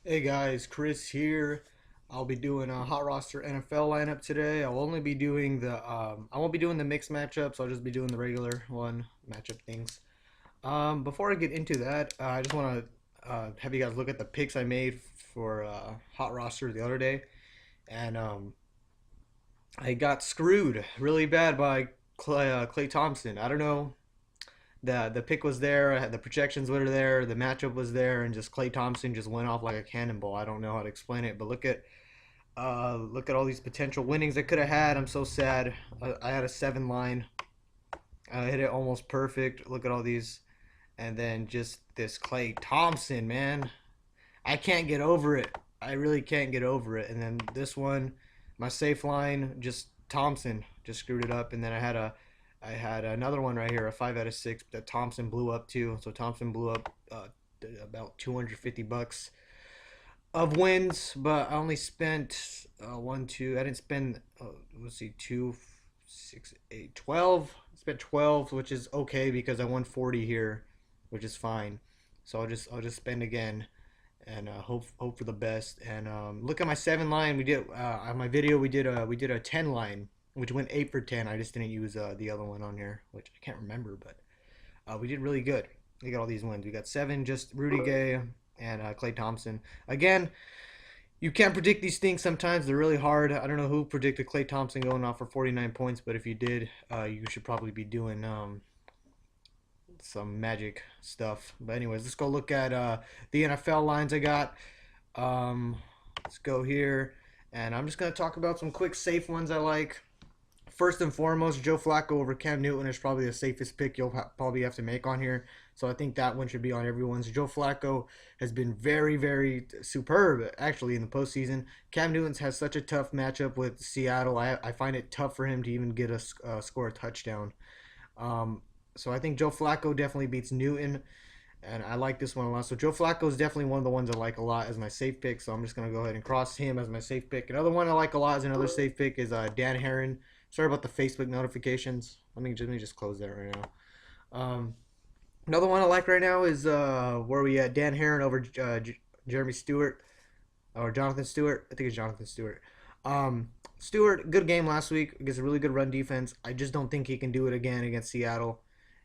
Hey guys, Chris here. I'll be doing a hot roster NFL lineup today. I'll only be doing I won't be doing the mixed matchups. I'll just be doing the regular one matchup things. Before I get into that, I just want to have you guys look at the picks I made for hot roster the other day, and I got screwed really bad by Clay Thompson. I don't know. The pick was there, the projections were there, the matchup was there, and just Clay Thompson just went off like a cannonball. I don't know how to explain it, but look at all these potential winnings I could have had. I'm so sad. I had a 7 line. I hit it almost perfect. Look at all these, and then just this Clay Thompson, man. I can't get over it. I really can't get over it. And then this one, my safe line, just Thompson just screwed it up. And then I had another one right here, a 5 out of 6 that Thompson blew up too. So Thompson blew up about $250 of wins, but I only spent one, two. I didn't spend. Let's see, two, six, eight, 12. I spent 12, which is okay because I won 40 here, which is fine. So I'll just spend again and hope for the best. And look at my 7 line. We did on my video. We did a 10 line, which went 8 for 10. I just didn't use the other one on here, which I can't remember, but we did really good. We got all these wins. We got 7, just Rudy Gay and Clay Thompson. Again, you can't predict these things sometimes. They're really hard. I don't know who predicted Clay Thompson going off for 49 points, but if you did, you should probably be doing some magic stuff. But anyways, let's go look at the NFL lines I got. Um, let's go here, and I'm just gonna talk about some quick safe ones I like. First and foremost, Joe Flacco over Cam Newton is probably the safest pick you'll probably have to make on here. So I think that one should be on everyone's. Joe Flacco has been very, very superb, actually, in the postseason. Cam Newton's has such a tough matchup with Seattle. I find it tough for him to even get score a touchdown. Um, so I think Joe Flacco definitely beats Newton, and I like this one a lot. So Joe Flacco is definitely one of the ones I like a lot as my safe pick. So I'm just gonna go ahead and cross him as my safe pick. Another one I like a lot as another safe pick is Dan Herron. Sorry about the Facebook notifications. Let me just close that right now. Another one I like right now is where we at Dan Herron over Jeremy Stewart or Jonathan Stewart. I think it's Jonathan Stewart. Stewart, good game last week against a really good run defense. I just don't think he can do it again against Seattle.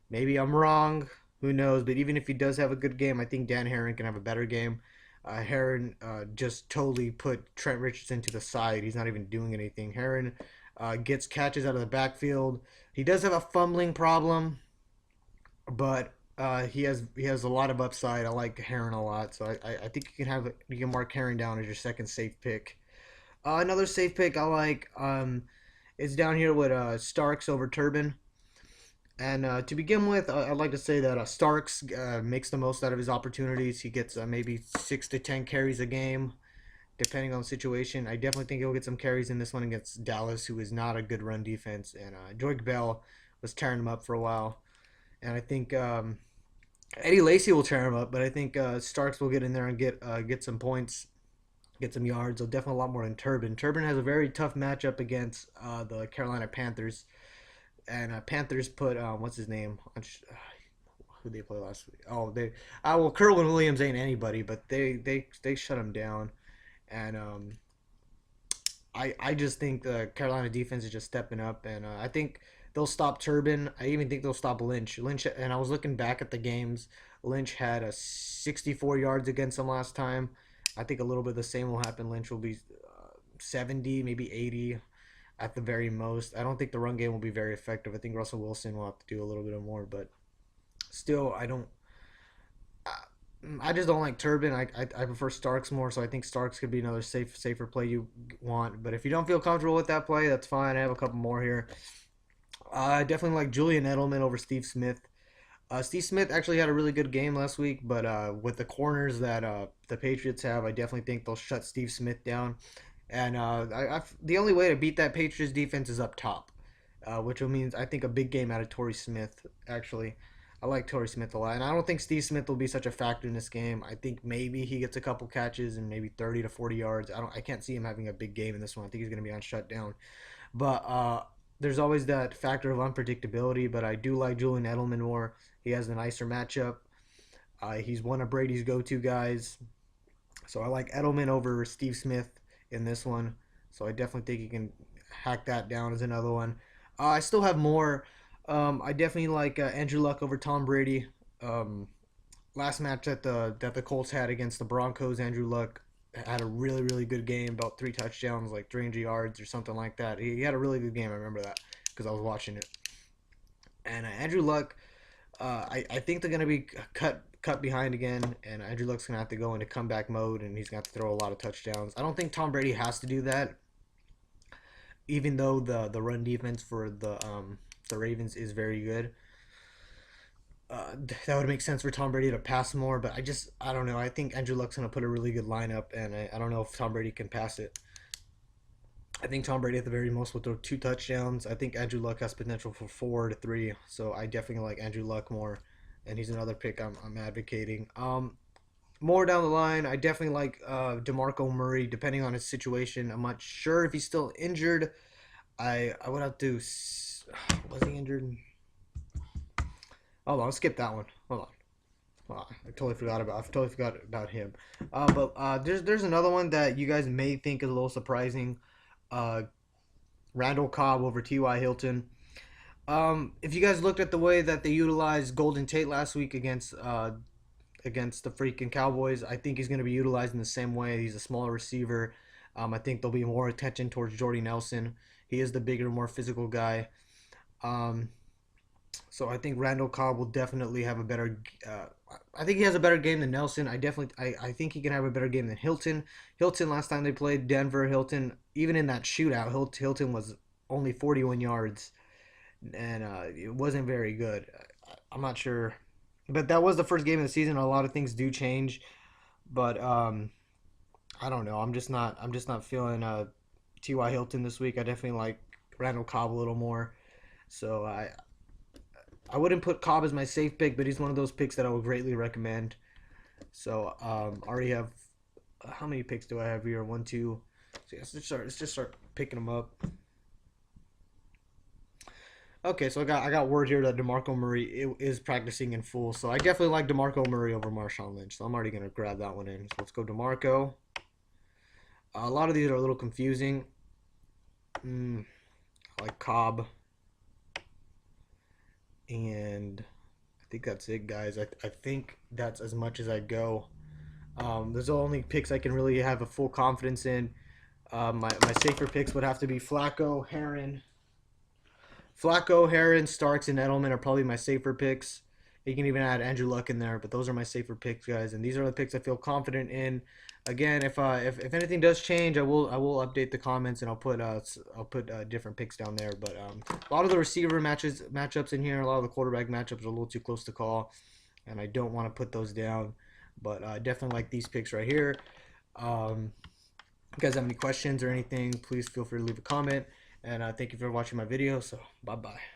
Maybe I'm wrong. Who knows? But even if he does have a good game, I think Dan Herron can have a better game. Herron just totally put Trent Richardson to the side. He's not even doing anything. Herron gets catches out of the backfield. He does have a fumbling problem, but he has a lot of upside. I like Herron a lot, so I think you can mark Herron down as your second safe pick. Another safe pick I like is down here with Starks over Turbin. And to begin with, I'd like to say that Starks makes the most out of his opportunities. He gets maybe 6 to 10 carries a game, depending on the situation. I definitely think he'll get some carries in this one against Dallas, who is not a good run defense. And Joyke Bell was tearing him up for a while. And I think Eddie Lacy will tear him up, but I think Starks will get in there and get some points, get some yards. So definitely a lot more than Turbin. Turbin has a very tough matchup against the Carolina Panthers. And Panthers put what's his name? Who they play last week? Oh, they well, Kerwin Williams ain't anybody, but they shut him down. And I just think the Carolina defense is just stepping up, and I think they'll stop Turbin. I even think they'll stop Lynch. Lynch, and I was looking back at the games. Lynch had a 64 yards against them last time. I think a little bit the same will happen. Lynch will be 70, maybe 80 at the very most. I don't think the run game will be very effective. I think Russell Wilson will have to do a little bit more, but still, I don't. I just don't like Turbin. I prefer Starks more, so I think Starks could be another safer play you want. But if you don't feel comfortable with that play, that's fine. I have a couple more here. I definitely like Julian Edelman over Steve Smith. Steve Smith actually had a really good game last week, but with the corners that the Patriots have, I definitely think they'll shut Steve Smith down. And the only way to beat that Patriots defense is up top, which means I think a big game out of Torrey Smith. Actually, I like Torrey Smith a lot, and I don't think Steve Smith will be such a factor in this game. I think maybe he gets a couple catches and maybe 30 to 40 yards. I can't see him having a big game in this one. I think he's going to be on shutdown, but there's always that factor of unpredictability. But I do like Julian Edelman more. He has a nicer matchup. He's one of Brady's go-to guys. So I like Edelman over Steve Smith in this one. So I definitely think you can hack that down as another one. I still have more. I definitely like Andrew Luck over Tom Brady. Um, Last match that the Colts had against the Broncos, Andrew Luck had a really good game, about 3 touchdowns, like 300 yards or something like that. He had a really good game. I remember that because I was watching it. And Andrew Luck, I think they're gonna be cut behind again, and Andrew Luck's gonna have to go into comeback mode, and he's gonna have to throw a lot of touchdowns. I don't think Tom Brady has to do that, even though the run defense for the Ravens is very good. That would make sense for Tom Brady to pass more, but I don't know. I think Andrew Luck's gonna put a really good lineup, and I don't know if Tom Brady can pass it. I think Tom Brady at the very most will throw 2 touchdowns. I think Andrew Luck has potential for 4 to 3, so I definitely like Andrew Luck more, and he's another pick I'm advocating. More down the line, I definitely like DeMarco Murray, depending on his situation. I'm not sure if he's still injured. I would have to. Was he injured? Hold on, I'll skip that one. Hold on. I totally forgot about him. But there's another one that you guys may think is a little surprising. Uh, Randall Cobb over T.Y. Hilton. If you guys looked at the way that they utilized Golden Tate last week against the freaking Cowboys, I think he's going to be utilized in the same way. He's a smaller receiver. I think there'll be more attention towards Jordy Nelson. He is the bigger, more physical guy. Um, so I think Randall Cobb will definitely have a better. I think he has a better game than Nelson. I think he can have a better game than Hilton. Hilton last time they played Denver, Hilton even in that shootout, Hilton was only 41 yards, and it wasn't very good. I'm not sure, but that was the first game of the season. A lot of things do change, but I don't know. I'm just not feeling T.Y. Hilton this week. I definitely like Randall Cobb a little more. So I wouldn't put Cobb as my safe pick, but he's one of those picks that I would greatly recommend. So I already have how many picks do I have here? One, two. So let's just start picking them up. Okay, so I got word here that DeMarco Murray is practicing in full. So I definitely like DeMarco Murray over Marshawn Lynch. So I'm already gonna grab that one in. So let's go DeMarco. A lot of these are a little confusing. I like Cobb, and I think that's it, guys. I think that's as much as I go. There's the only picks I can really have a full confidence in. My safer picks would have to be Flacco, Heron, Starks, and Edelman are probably my safer picks. You can even add Andrew Luck in there, but those are my safer picks, guys. And these are the picks I feel confident in. Again, if anything does change, I will update the comments, and I'll put different picks down there. But a lot of the receiver matchups in here, a lot of the quarterback matchups are a little too close to call, and I don't want to put those down. But I definitely like these picks right here. If you guys have any questions or anything, please feel free to leave a comment. And thank you for watching my video. So bye bye.